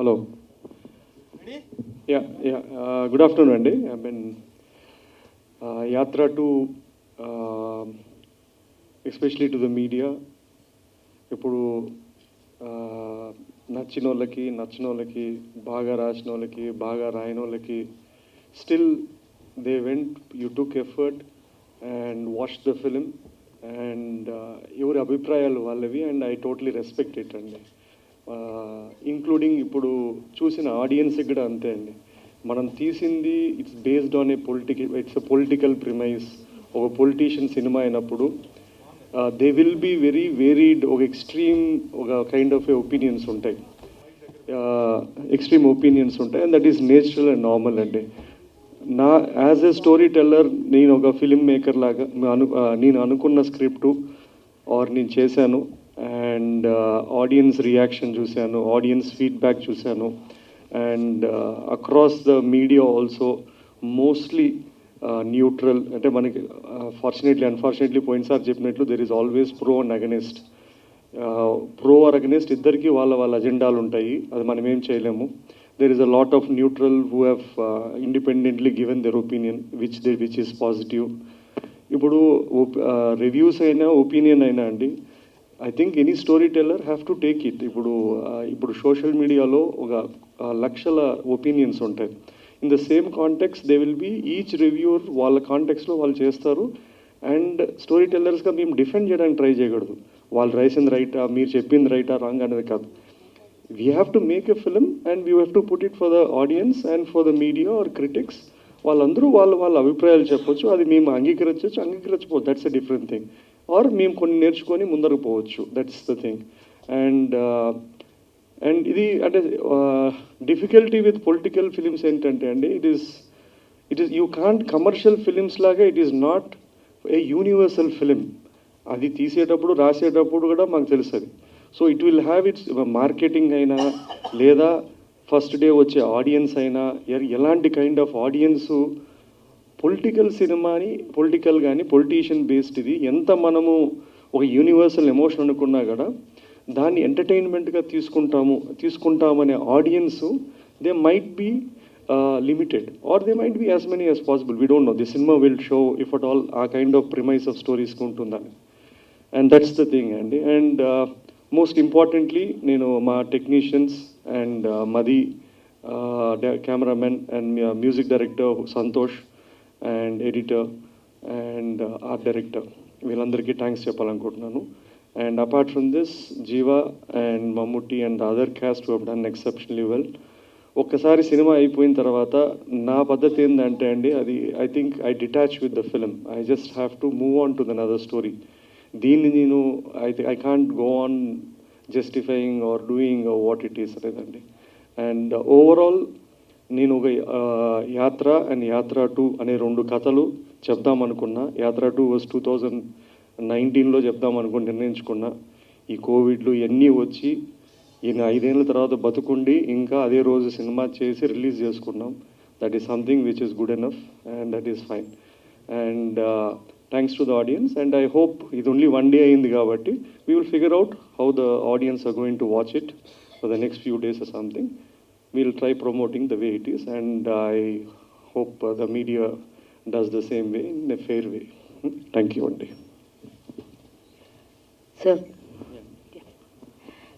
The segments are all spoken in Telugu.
Hello. Yeah. Good afternoon, Andy. I've been Yatra to, especially to the media. ఇప్పుడు నచ్చిన వాళ్ళకి బాగా రాసిన వాళ్ళకి బాగా రాయని వాళ్ళకి still they went you took effort and watch the film and ఎవరి అభిప్రాయాలు వాళ్ళవి and I totally respect it అండి. ఇంక్లూడింగ్ ఇప్పుడు చూసిన ఆడియన్స్కి కూడా అంతే అండి. మనం తీసింది it's based on it's a political premise. ఒక పొలిటీషియన్ సినిమా అయినప్పుడు they will be very varied, ఒక ఒక కైండ్ ఆఫ్ ఒపీనియన్స్ ఉంటాయి, ఎక్స్ట్రీమ్ ఒపీనియన్స్ ఉంటాయి, and that is natural and normal అండి. యాజ్ ఎ స్టోరీ టెల్లర్ నేను ఒక ఫిల్మ్ మేకర్ లాగా నేను అనుకున్న స్క్రిప్టు నేను చేశాను అండ్ ఆడియన్స్ రియాక్షన్ చూశాను, ఆడియన్స్ ఫీడ్బ్యాక్ చూశాను and across the media also mostly neutral. అంటే మనకి అన్ఫార్చునేట్లీ పోయినసారి చెప్పినట్లు there is always pro and against. Pro or against ఇద్దరికి వాళ్ళ అజెండాలు ఉంటాయి, అది మనం ఏం చేయలేము. There is a lot of neutral who have independently given their opinion which is positive. ఇప్పుడు రివ్యూస్ అయినా ఒపీనియన్ అయినా అండి, I think any story teller have to take it. ఇప్పుడు సోషల్ మీడియాలో ఒక లక్షల ఒపీనియన్స్ ఉంటాయి. In the same context they will be each reviewer వాళ్ళ కాంటెక్స్లో వాళ్ళు చేస్తారు. అండ్ స్టోరీ టెల్లర్స్గా మేము డిఫెండ్ చేయడానికి ట్రై చేయకూడదు. వాళ్ళు రాసింది రైటా, మీరు చెప్పింది రైటా, రాంగ్ అనేది కాదు. We have to make a film and we have to put it for the audience and for the media or critics. వాళ్ళందరూ వాళ్ళ అభిప్రాయాలు చెప్పొచ్చు, అది మేము అంగీకరించకపోవచ్చు, that's a different thing. Or మేము కొన్ని నేర్చుకొని ముందరకు పోవచ్చు, దట్స్ ద థింగ్. అండ్ ఇది అంటే డిఫికల్టీ విత్ పొలిటికల్ ఫిలిమ్స్ ఏంటంటే అండి, it is you can't commercial films లాగా it is not a universal film. అది తీసేటప్పుడు రాసేటప్పుడు కూడా మాకు తెలుసు అది. So it will have its marketing అయినా లేదా ఫస్ట్ డే వచ్చే ఆడియన్స్ అయినా ఎలాంటి కైండ్ ఆఫ్ ఆడియన్సు పొలిటికల్ సినిమాని పొలిటికల్ కానీ పొలిటీషియన్ బేస్డ్ ఇది ఎంత మనము ఒక యూనివర్సల్ ఎమోషన్ అనుకున్నా కూడా దాన్ని ఎంటర్టైన్మెంట్గా తీసుకుంటామనే audience they might be limited or they might be as many as possible, we don't know. The cinema will show if at all a kind of premise of stories kuntundani, and that's the thing. And most importantly nenu ma technicians and Madi, cameraman and music director Santosh and editor and art director, వీళ్ళందరికీ థ్యాంక్స్ చెప్పాలనుకుంటున్నాను. And apart from this, Jiva and Mammootty and the other cast who have done exceptionally well. ఒక్కసారి సినిమా అయిపోయిన తర్వాత నా పద్ధతి ఏంటంటే అండి, అది I think I detach with the film. I just have to move on to another story. దీన్ని నేను I can't go on justifying or doing what it is అనేదండి. అండ్ ఓవరాల్ నేను ఒక యాత్ర అండ్ యాత్ర 2 అనే 2 కథలు చెప్దామనుకున్నా. యాత్ర 2 వాజ్ 2019లో చెప్దామనుకుని నిర్ణయించుకున్నా. ఈ కోవిడ్లు ఇవన్నీ వచ్చి ఈయన 5 ఏళ్ళ తర్వాత బతుకుండి ఇంకా అదే రోజు సినిమా చేసి రిలీజ్ చేసుకున్నాం. That is something which is good enough and that is fine. And thanks to the audience and I hope ఇది ఓన్లీ 1 డే అయింది కాబట్టి we will figure out how the audience are going to watch it for the next few days or something. We'll try promoting the way it is and I hope the media does the same way in a fair way. Thank you అండి. సార్,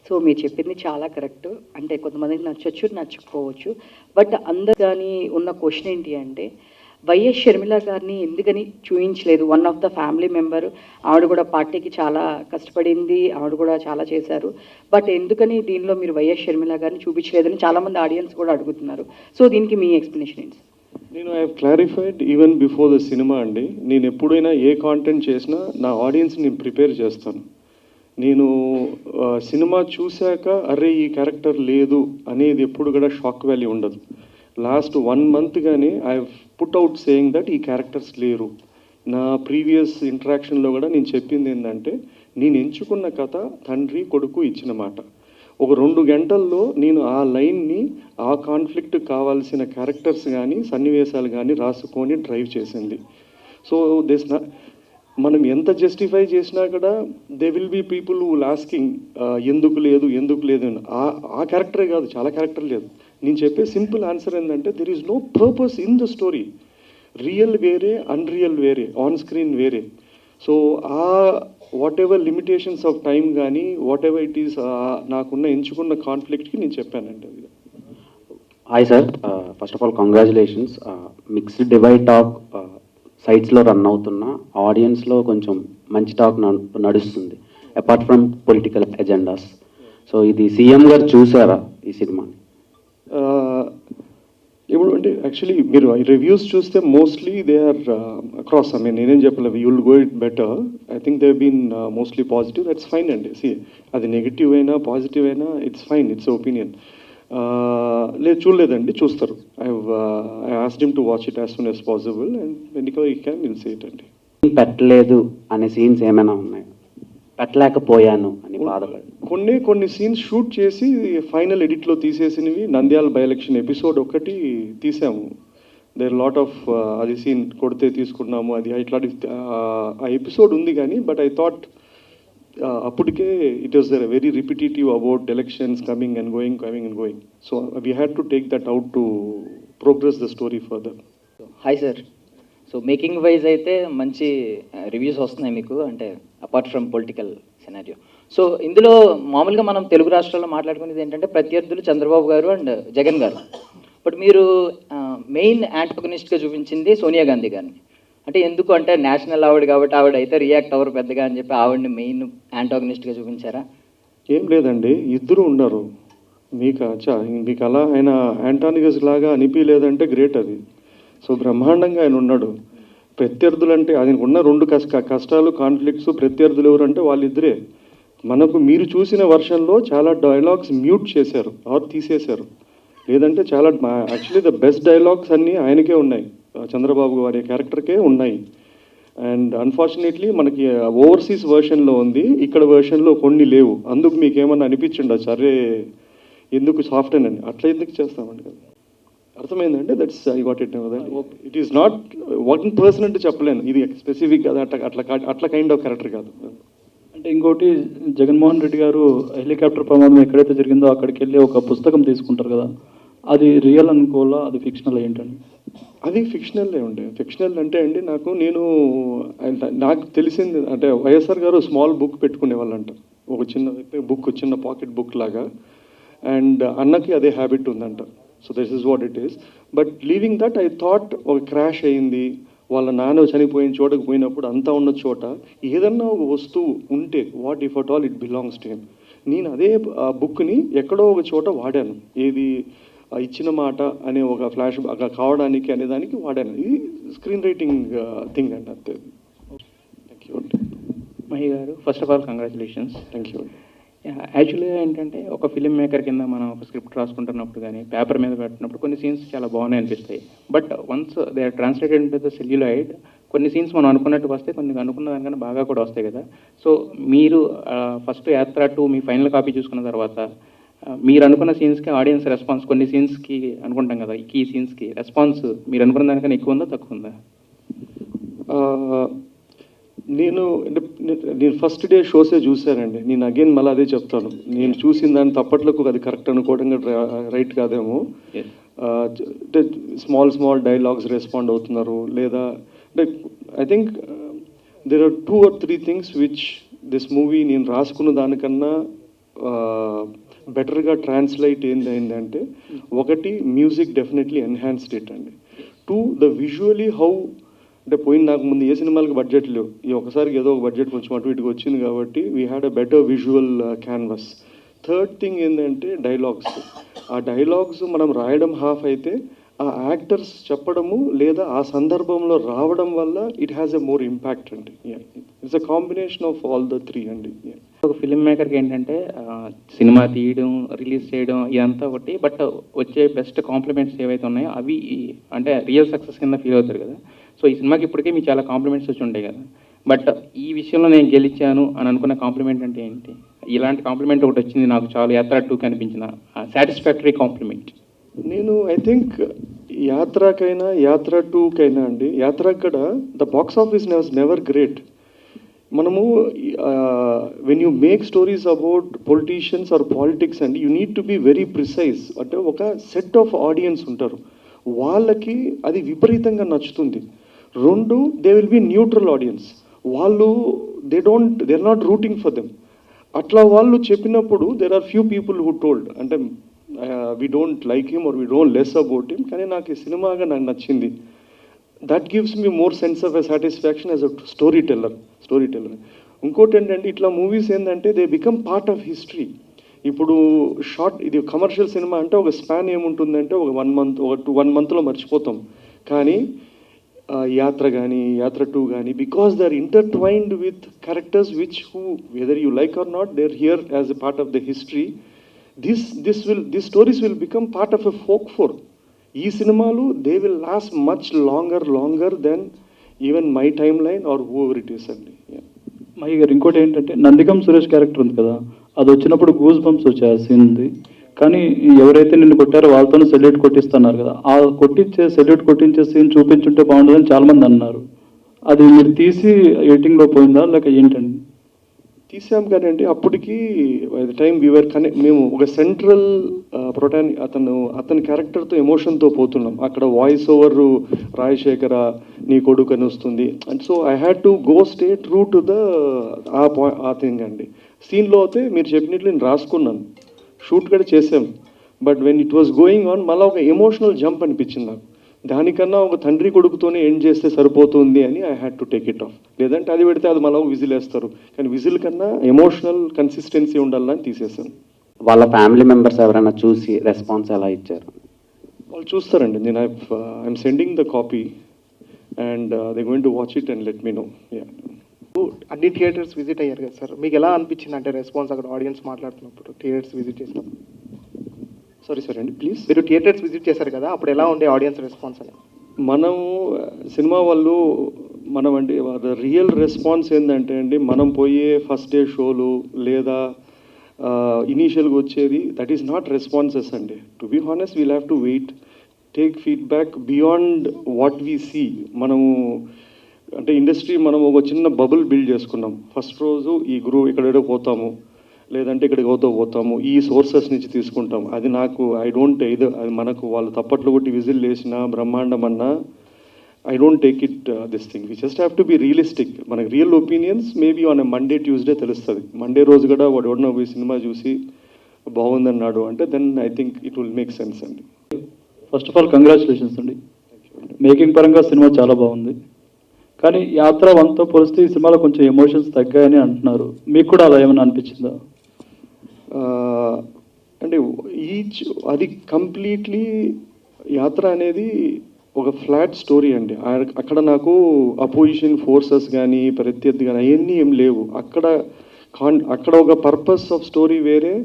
సో మీరు చెప్పింది చాలా కరెక్ట్. అంటే కొంతమందికి నచ్చచ్చు, నచ్చకపోవచ్చు. బట్ అందరు కానీ ఉన్న క్వశ్చన్ ఏంటి అంటే, వైఎస్ షర్మిల గారిని ఎందుకని చూపించలేదు? One of the family member, ఆవిడ కూడా పార్టీకి చాలా కష్టపడింది, ఆవిడ కూడా చాలా చేశారు. బట్ ఎందుకని దీనిలో మీరు వైఎస్ షర్మిల గారిని చూపించలేదని చాలామంది ఆడియన్స్ కూడా అడుగుతున్నారు. సో దీనికి మీ ఎక్స్ప్లెనేషన్ ఏంటి? నేను I have clarified even before the cinema అండి. నేను ఎప్పుడైనా ఏ కాంటెంట్ చేసినా నా ఆడియన్స్ నేను ప్రిపేర్ చేస్తాను. నేను సినిమా చూశాక అరే ఈ క్యారెక్టర్ లేదు అనేది ఎప్పుడు కూడా షాక్ వాల్యూ ఉండదు. లాస్ట్ 1 month కానీ I have put out saying that ఈ క్యారెక్టర్స్ లేరు. నా ప్రీవియస్ ఇంటరాక్షన్లో కూడా నేను చెప్పింది ఏంటంటే, నేను ఎంచుకున్న కథ తండ్రి కొడుకు ఇచ్చిన మాట. ఒక 2 గంటల్లో నేను ఆ లైన్ని ఆ కాన్ఫ్లిక్ట్ కావాల్సిన క్యారెక్టర్స్ కానీ సన్నివేశాలు కానీ రాసుకొని డ్రైవ్ చేసింది. సో మనం ఎంత జస్టిఫై చేసినా కూడా they will be people who asking ఎందుకు లేదు అని ఆ క్యారెక్టరే కాదు, చాలా క్యారెక్టర్ లేదు. నేను చెప్పే సింపుల్ ఆన్సర్ ఏంటంటే there is no purpose in the story. Real వేరే, అన్రియల్ వేరే, ఆన్ స్క్రీన్ వేరే. సో ఆ whatever limitations of time కానీ వాట్ ఎవర్ ఇట్ ఈస్ నాకున్న ఎంచుకున్న కాన్ఫ్లిక్ట్కి నేను చెప్పానండి అది. Hi sir, first of all congratulations. Mixed divide talk సైట్స్లో రన్ అవుతున్న ఆడియన్స్లో కొంచెం మంచి టాక్ నడుస్తుంది apart from political agendas. So ఇది సీఎం గారు చూసారా ఈ సినిమాని? ఇప్పుడు అంటే యాక్చువల్లీ మీరు రివ్యూస్ చూస్తే mostly they are across. I mean నేనేం చెప్పలేదు, you will go it better. I think they been mostly positive. That's fine అండి. సి అది నెగిటివ్ అయినా పాజిటివ్ అయినా ఇట్స్ ఫైన్, ఇట్స్ ఒపీనియన్. లేదు చూడలేదండి, చూస్తారు. I asked him to watch it as soon as possible and when you can will see it అండి. పెట్టలేదు అనే సీన్స్ ఏమైనా ఉన్నాయి? పెట్టలేకపోయాను అని బాధపడి కొన్ని సీన్స్ షూట్ చేసి ఫైనల్ ఎడిట్లో తీసేసినవి. నంద్యాల బై ఎలక్షన్ ఎపిసోడ్ ఒకటి తీసాము. దేర్ లాట్ ఆఫ్ అది సీన్ కొడితే తీసుకున్నాము, అది ఇట్లాంటి ఆ ఎపిసోడ్ ఉంది కానీ బట్ ఐ థాట్ అప్పటికే it was very repetitive about elections coming and going. So we had to take that out to progress the story further. Hi sir. So making wise అయితే మంచి రివ్యూస్ వస్తున్నాయి మీకు, అంటే apart from political scenario. So ఇందులో మామూలుగా మనం తెలుగు రాష్ట్రాల్లో మాట్లాడుకునేది ఏంటంటే ప్రత్యర్థులు చంద్రబాబు గారు అండ్ జగన్ గారు. బట్ మీరు మెయిన్ యాంటగనిస్ట్గా చూపించింది సోనియా గాంధీ గారిని. అంటే ఎందుకు అంటే నేషనల్ ఆవిడ కాబట్టి ఆవిడ అయితే రియాక్ట్ అవ్వరు పెద్దగా అని చెప్పి ఆవిడని మెయిన్ యాంటాగనిస్ట్గా చూపించారా? ఏం లేదండి, ఇద్దరు ఉన్నారు. మీకు అలా ఆయన యాంటానిగస్ లాగా అనిపించలేదంటే గ్రేట్ అది. సో బ్రహ్మాండంగా ఆయన ఉన్నాడు. ప్రత్యర్థులు అంటే ఆయనకు ఉన్న రెండు కష్టాలు, కాన్ఫ్లిక్ట్స్. ప్రత్యర్థులు ఎవరంటే వాళ్ళిద్దరే. మనకు మీరు చూసిన వర్షన్లో చాలా డైలాగ్స్ మ్యూట్ చేశారు ఆర్ తీసేశారు. లేదంటే చాలా యాక్చువల్లీ ద బెస్ట్ డైలాగ్స్ అన్నీ ఆయనకే ఉన్నాయి, చంద్రబాబు గారి క్యారెక్టర్కే ఉన్నాయి. అండ్ అన్ఫార్చునేట్లీ మనకి ఓవర్సీస్ వర్షన్లో ఉంది, ఇక్కడ వర్షన్లో కొన్ని లేవు. అందుకు మీకు ఏమన్నా అనిపించండి సరే ఎందుకు సాఫ్ట్ అని అట్లా ఎందుకు చేస్తామండి కదా. అర్థమైందంటే that's I what it. It is not 1% అంటే చెప్పలేను, ఇది స్పెసిఫిక్ కదా అట్లా కైండ్ ఆఫ్ క్యారెక్టర్ కాదు. అంటే ఇంకోటి, జగన్మోహన్ రెడ్డి గారు హెలికాప్టర్ ప్రమాదం ఎక్కడైతే జరిగిందో అక్కడికి వెళ్ళి ఒక పుస్తకం తీసుకుంటారు కదా, అది రియల్ అనుకోవాలా, అది ఫిక్షనల్ ఏంటండి? అది ఫిక్షనల్లే ఉండే. ఫిక్షనల్ అంటే అండి నాకు తెలిసింది అంటే వైఎస్ఆర్ గారు స్మాల్ బుక్ పెట్టుకునే వాళ్ళంట, ఒక చిన్న బుక్, చిన్న పాకెట్ బుక్ లాగా. అండ్ అన్నకి అదే హ్యాబిట్ ఉందంట. So this is what it is. But leaving that I thought ఒక క్రాష్ అయింది, వాళ్ళ నాన్న చనిపోయిన చోటకు పోయినప్పుడు అంతా ఉన్న చోట ఏదన్నా ఒక వస్తువు ఉంటే what if at all it belongs to him. నేను అదే బుక్ని ఎక్కడో ఒక చోట వాడాను. ఏది ఇచ్చిన మాట అనే ఒక ఫ్లాష్ కావడానికి అనే దానికి వాడాను. ఇది స్క్రీన్ రైటింగ్ థింగ్ అండి, అంతే. థ్యాంక్ యూ అండి. మహి గారు, first of all congratulations. Thank you అండి. యాక్చువల్గా ఏంటంటే ఒక ఫిలిం మేకర్ కింద మనం ఒక స్క్రిప్ట్ రాసుకుంటున్నప్పుడు కానీ పేపర్ మీద పెట్టినప్పుడు కొన్ని సీన్స్ చాలా బాగున్నాయి అనిపిస్తాయి. But once they are translated into the celluloid, కొన్ని సీన్స్ మనం అనుకున్నట్టు వస్తాయి, కొన్ని అనుకున్న దానికన్నా బాగా కూడా వస్తాయి కదా. సో మీరు ఫస్ట్ యాత్ర 2 మీ ఫైనల్ కాపీ చూసుకున్న తర్వాత మీరు అనుకున్న సీన్స్కి ఆడియన్స్ రెస్పాన్స్, కొన్ని సీన్స్కి అనుకుంటాం కదా, ఈ సీన్స్కి రెస్పాన్స్ మీరు అనుకున్న దానికన్నా ఎక్కువ ఉందా తక్కువ ఉందా? నేను ఫస్ట్ డే షోసే చూశానండి. నేను అగైన్ మళ్ళీ అదే చెప్తాను, నేను చూసిన దాన్ని తప్పట్లకు అది కరెక్ట్ అనుకోవడం రైట్ కాదేమో. అంటే స్మాల్ డైలాగ్స్ రెస్పాండ్ అవుతున్నారు లేదా అంటే I think there are 2 or 3 things which this movie నేను రాసుకున్న దానికన్నా బెటర్గా ట్రాన్స్లేట్ ఏంటంటే, ఒకటి మ్యూజిక్ డెఫినెట్లీ ఎన్హాన్స్డ్ ఇట్ అండి. 2 ద విజువలీ హౌ అంటే నాకు ముందు ఏ సినిమాలకు బడ్జెట్ లేవు, ఈ ఒకసారికి ఏదో ఒక బడ్జెట్ కొంచెం అటు ఇటుకు వచ్చింది కాబట్టి we had a better visual canvas. Third thing ఏంటంటే డైలాగ్స్. ఆ డైలాగ్స్ మనం రాయడం హాఫ్ అయితే ఆ యాక్టర్స్ చెప్పడము లేదా ఆ సందర్భంలో రావడం వల్ల it has a more impact అండి. It's a combination of all the 3 అండి. ఒక ఫిలిం మేకర్కి ఏంటంటే సినిమా తీయడం, రిలీజ్ చేయడం ఇదంతా ఒకటి, బట్ వచ్చే బెస్ట్ కాంప్లిమెంట్స్ ఏవైతే ఉన్నాయో అవి అంటే రియల్ సక్సెస్ కింద ఫీల్ అవుతారు కదా. సో ఈ సినిమాకి ఇప్పటికే మీకు చాలా కాంప్లిమెంట్స్ వచ్చి ఉంటాయి కదా, బట్ ఈ విషయంలో నేను గెలిచాను అని అనుకున్న కాంప్లిమెంట్ అంటే ఏంటి? ఇలాంటి కాంప్లిమెంట్ ఒకటి వచ్చింది నాకు చాలా యాత్ర 2 కనిపించిన సాటిస్ఫాక్టరీ కాంప్లిమెంట్. నేను ఐ థింక్ యాత్ర 2కైనా అండి, యాత్ర కూడా the box office was never great. మనము when you make stories about politicians or politics and you need to be very precise. అంటే ఒక సెట్ ఆఫ్ ఆడియన్స్ ఉంటారు, వాళ్ళకి అది విపరీతంగా నచ్చుతుంది. రెండు, they will be neutral audience, వాళ్ళు they are not rooting for them. అట్లా వాళ్ళు చెప్పినప్పుడు there are few people who told అంటే we don't like him or we don't less about him, కానీ నాకు ఈ సినిమాగా నాకు నచ్చింది. That gives me more sense of a satisfaction as a story teller. ఇంకోటి ఏంటంటే ఇట్లా మూవీస్ ఏంటంటే they become part of history. ఇప్పుడు ఇది కమర్షియల్ సినిమా అంటే ఒక స్పాన్ ఏముంటుందంటే ఒక 1 month, ఒక 1 monthలో మర్చిపోతాం. కానీ యాత్ర కానీ యాత్ర 2 కానీ, because they are intertwined with characters which who whether you like or not, they are here as a part of the history. This stories will become part of a folklore. ఈ సినిమాలు they will last much longer than even my timeline or whoever it is అండి. మహి గారు, ఇంకోటి ఏంటంటే నందిగం సురేష్ క్యారెక్టర్ ఉంది కదా, అది వచ్చినప్పుడు గూస్ బంప్స్ వచ్చాయి ఆ సీన్ ఉంది. కానీ ఎవరైతే నిన్ను కొట్టారో వాళ్ళతోనే సెల్యూట్ కొట్టిస్తున్నారు కదా, ఆ సెల్యూట్ కొట్టించే సీన్ చూపించుంటే బాగుంటుందని చాలా మంది అన్నారు. అది మీరు తీసి ఎడిటింగ్లో పోయిందా లేక ఏంటండి? తీసాం కానీ అండి, అప్పటికి బై ద టైమ్ వీఆర్ మేము ఒక సెంట్రల్ అతని క్యారెక్టర్తో ఎమోషన్తో పోతున్నాం. అక్కడ వాయిస్ ఓవర్ రాజశేఖర నీ కొడుకు అని వస్తుంది. And so I had to go stay true to the ఆ థింగ్ అండి. సీన్లో అయితే మీరు చెప్పినట్లు నేను రాసుకున్నాను, షూట్ కూడా చేసాం. But when it was going on మళ్ళీ ఒక ఎమోషనల్ జంప్ అనిపించింది నాకు. దానికన్నా ఒక తండ్రి కొడుకుతోనే ఎండ్ చేస్తే సరిపోతుంది అని I had to take it of. లేదంటే అది పెడితే అది మళ్ళీ విజిల్ వేస్తారు, కానీ విజిల్ కన్నా ఎమోషనల్ కన్సిస్టెన్సీ ఉండాలని తీసేసాను. వాళ్ళ ఫ్యామిలీ మెంబర్స్ ఎవరైనా చూసి రెస్పాన్స్ ఎలా ఇచ్చారు? వాళ్ళు చూస్తారండి. నేను I'm sending the copy and they going to watch it and let me know. అన్ని థియేటర్స్ విజిట్ అయ్యారు కదా సార్, మీకు ఎలా అనిపించింది అంటే రెస్పాన్స్ అక్కడ ఆడియన్స్ మాట్లాడుతున్నప్పుడు థియేటర్స్ విజిట్ చేసినప్పుడు? సారీ అండి ప్లీజ్. మీరు థియేటర్స్ విజిట్ చేశారు కదా, అప్పుడు ఎలా ఉండే ఆడియన్స్ రెస్పాన్స్ అని? మనం సినిమా వాళ్ళు అంటే రియల్ రెస్పాన్స్ ఏంటంటే అండి, మనం పోయే ఫస్ట్ డే షోలు లేదా ఇనీషియల్గా వచ్చేది దట్ ఈస్ నాట్ రెస్పాన్సెస్ అండి. To be honest we'll have to wait, take feedback beyond what we see. మనము అంటే ఇండస్ట్రీ మనం ఒక చిన్న బబుల్ బిల్డ్ చేసుకున్నాం. ఫస్ట్ రోజు ఈ ఇక్కడేడో పోతాము, లేదంటే ఇక్కడికి పోతాము, ఈ సోర్సెస్ నుంచి తీసుకుంటాం. అది నాకు ఐ డోంట్ అది మనకు వాళ్ళు తప్పట్లు కొట్టి విజిల్ వేసినా బ్రహ్మాండం అన్నా I don't take it this thing. We just have to be realistic. మనకి real opinions maybe on Monday Tuesday తెలుస్తుంది. మండే రోజు కూడా వాడు ఎవడన్నా పోయి సినిమా చూసి బాగుందన్నాడు అంటే then I think it will make sense అండి. ఫస్ట్ ఆఫ్ ఆల్ కంగ్రాచులేషన్స్ అండి. మేకింగ్ పరంగా సినిమా చాలా బాగుంది, కానీ యాత్ర 1తో పోలిస్తే ఈ సినిమాలో కొంచెం ఎమోషన్స్ తగ్గాయని అంటున్నారు. మీకు కూడా అలా ఏమైనా అనిపించిందా? అంటే అది కంప్లీట్లీ యాత్ర అనేది ఒక ఫ్లాట్ స్టోరీ అండి. అక్కడ నాకు అపోజిషన్ ఫోర్సెస్ కానీ ప్రత్యర్థి కానీ అవన్నీ ఏం లేవు. అక్కడ ఒక పర్పస్ ఆఫ్ స్టోరీ వేరే,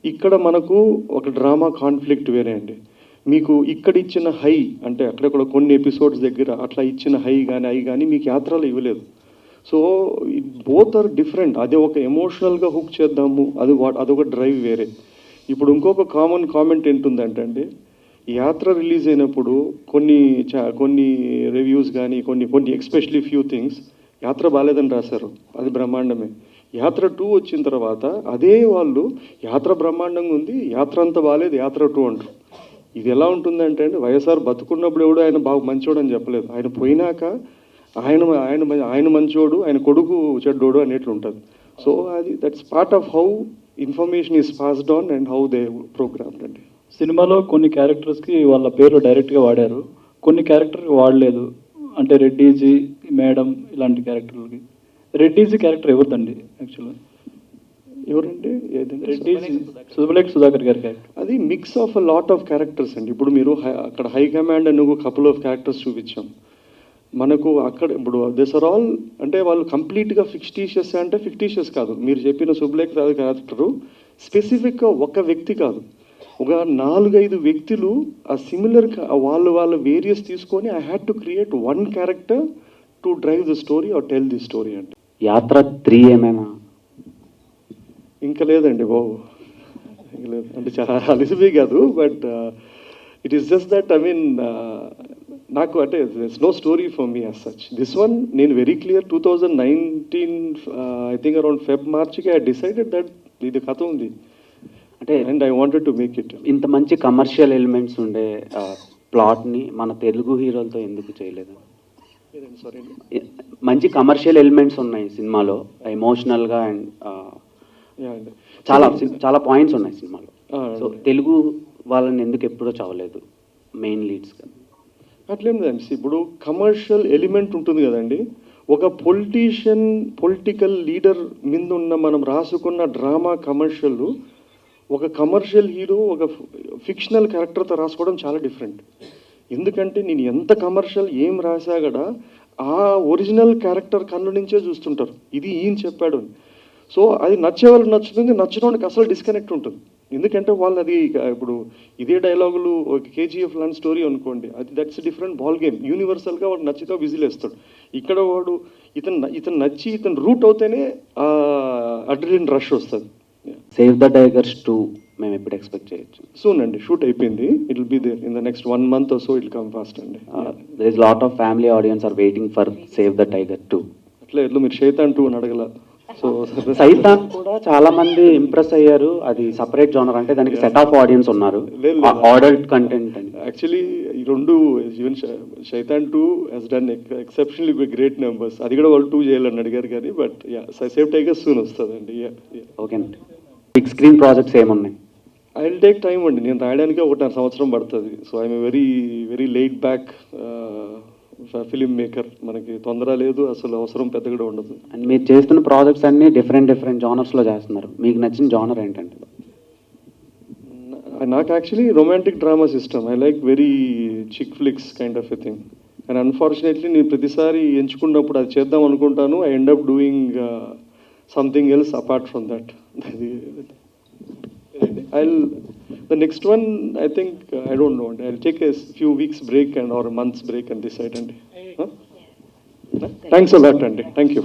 ఇక్కడ మనకు ఒక డ్రామా కాన్ఫ్లిక్ట్ వేరే అండి. మీకు ఇక్కడ ఇచ్చిన హై అంటే అక్కడక్కడ కొన్ని ఎపిసోడ్స్ దగ్గర అట్లా ఇచ్చిన హై కానీ మీకు యాత్రలో ఇవ్వలేదు. So both are different. అదే ఒక ఎమోషనల్గా హుక్ చేద్దాము, అదొక డ్రైవ్ వేరే. ఇప్పుడు ఇంకొక కామన్ కామెంట్ ఏంటుందంటే అండి, యాత్ర రిలీజ్ అయినప్పుడు కొన్ని రివ్యూస్ కానీ కొన్ని ఎస్పెషలీ ఫ్యూ థింగ్స్ యాత్ర బాగాలేదని రాశారు, అది బ్రహ్మాండమే. యాత్ర 2 వచ్చిన తర్వాత అదే వాళ్ళు యాత్ర బ్రహ్మాండంగా ఉంది, యాత్ర అంతా బాగాలేదు, యాత్ర 2 అంటారు. ఇది ఎలా ఉంటుందంటే అండి, వైఎస్ఆర్ బతుకున్నప్పుడు ఎవడు ఆయన బాగా మంచోడు అని చెప్పలేదు, ఆయన పోయినాక ఆయన మంచోడు, ఆయన కొడుకు చెడ్డోడు అనేట్లు ఉంటుంది. సో అది that's part of how information is passed on and how they programmed అండి. సినిమాలో కొన్ని క్యారెక్టర్స్కి వాళ్ళ పేర్లు డైరెక్ట్గా వాడారు, కొన్ని క్యారెక్టర్కి వాడలేదు. అంటే రెడ్డీజీ, మేడం ఇలాంటి క్యారెక్టర్లకి. రెడ్డీజీ క్యారెక్టర్ ఎవరిదండి యాక్చువల్గా? ఎవరండి? రెడ్డీజీ సుధాకర్ గారి క్యారెక్టర్. అది mix of a lot of characters అండి. ఇప్పుడు మీరు అక్కడ హై కమాండ్ అని కపుల్ ఆఫ్ క్యారెక్టర్స్ చూపించాం మనకు. అక్కడ ఇప్పుడు దిస్ ఆర్ ఆల్ అంటే వాళ్ళు కంప్లీట్గా ఫిక్టీషియస్ అంటే ఫిక్టీషియస్ కాదు. మీరు చెప్పిన సుబ్లేఖ్ రాజు క్యారెక్టరు స్పెసిఫిక్గా ఒక వ్యక్తి కాదు, ఒక 4-5 వ్యక్తులు ఆ సిమిలర్ వాళ్ళ వేరియస్ తీసుకొని I had to create one character to drive the story or tell the story అంటే. యాత్ర 3 ఏమైనా ఇంకా లేదండి బాబు, ఇంకా లేదు. అంటే చాలా అలిసిపోయి కాదు, but it is just that I mean నాకు అంటే no story for me as such. This one నేను very clear 2019 I think around మార్చ్కి ఐ డిసైడెడ్ దట్ ఇది కథ ఉంది అంటే and I wanted to make it. ఇంత మంచి కమర్షియల్ ఎలిమెంట్స్ ఉండే ప్లాట్ని మన తెలుగు హీరోలతో ఎందుకు చేయలేదు? సారీ మంచి కమర్షియల్ ఎలిమెంట్స్ ఉన్నాయి సినిమాలో, ఎమోషనల్గా అండ్ అండి. చాలా పాయింట్స్ ఉన్నాయి సినిమాలో. సో Ah, తెలుగు వాళ్ళని ఎందుకు ఎప్పుడూ చదవలేదు మెయిన్ లీడ్స్గా? అట్లేం లేదండి. ఇప్పుడు కమర్షియల్ ఎలిమెంట్ ఉంటుంది కదండి. ఒక పొలిటికల్ లీడర్ మీద ఉన్న మనం రాసుకున్న డ్రామా కమర్షియల్, ఒక కమర్షియల్ హీరో ఒక ఫిక్షనల్ క్యారెక్టర్తో రాసుకోవడం చాలా డిఫరెంట్. ఎందుకంటే నేను ఎంత కమర్షియల్ ఏం రాసా కూడా ఆ ఒరిజినల్ క్యారెక్టర్ కన్ను నుంచే చూస్తుంటారు, ఇది ఈయన చెప్పాడు అని. సో అది నచ్చే వాళ్ళకి నచ్చుతుంది, నచ్చడానికి అసలు డిస్కనెక్ట్ ఉంటుంది. ఎందుకంటే వాళ్ళు అది ఇప్పుడు ఇదే డైలాగులు ఒక కేజీఎఫ్ లాంటి స్టోరీ అనుకోండి, అది దట్స్ డిఫరెంట్ బాల్ గేమ్. యూనివర్సల్గా వాడు నచ్చితే విజిల్ వేస్తాడు. ఇక్కడ వాడు ఇతను నచ్చి ఇతను రూట్ అవుతేనే అడ్రిలిన్ రష్ వస్తుంది. సేవ్ ద టైగర్స్ 2 మేము ఎప్పుడు ఎక్స్పెక్ట్ చేయొచ్చు? సూన్ అండి, షూట్ అయిపోయింది. It will be there in the next 1 month or so, it come fast అండి. There is lot of family audience are waiting for Save the Tiger 2. ఎట్లా మీరు శైతాన్ 2 అని అడగల. సో సైతాన్ కూడా చాలా మంది ఇంప్రెస్ అయ్యారు. అది సపరేట్ జోనర్, అంటే దానికి సెట్ ఆఫ్ ఆడియన్స్ ఉన్నారు, అడల్ట్ కంటెంట్ అని. యాక్చువల్లీ ఈ రెండు even Shaitan 2 he's done exceptionally great numbers. అది కూడా వాళ్ళు 2 చేయాలని అడిగారు కానీ, బట్ సేవ్ టైగర్ సూన్ వస్తుందండి. ఓకేనండి. బిగ్ స్క్రీన్ ప్రాజెక్ట్స్ ఏమున్నాయి? ఐ విల్ టేక్ టైం అండి. నేను రాయడానికి 1.5 సంవత్సరం పడుతుంది. So I'm very late back film maker. మనకి తొందర లేదు, అసలు అవసరం పెద్దగా ఉండదు. అండ్ మీరు చేస్తున్న ప్రాజెక్ట్స్ అన్ని డిఫరెంట్ జానర్స్లో చేస్తున్నారు. మీకు నచ్చిన జానర్ ఏంటంటే? నాకు యాక్చువల్లీ రొమాంటిక్ డ్రామాస్ ఇష్టం. I like very chick flicks kind of a thing. And unfortunately నేను ప్రతిసారి ఎంచుకున్నప్పుడు అది చేద్దాం అనుకుంటాను, I end up doing something else apart from that. The next one, I think, I don't know. I'll take a few weeks break or a month's break and decide. Thanks a lot, Andy. Thank you.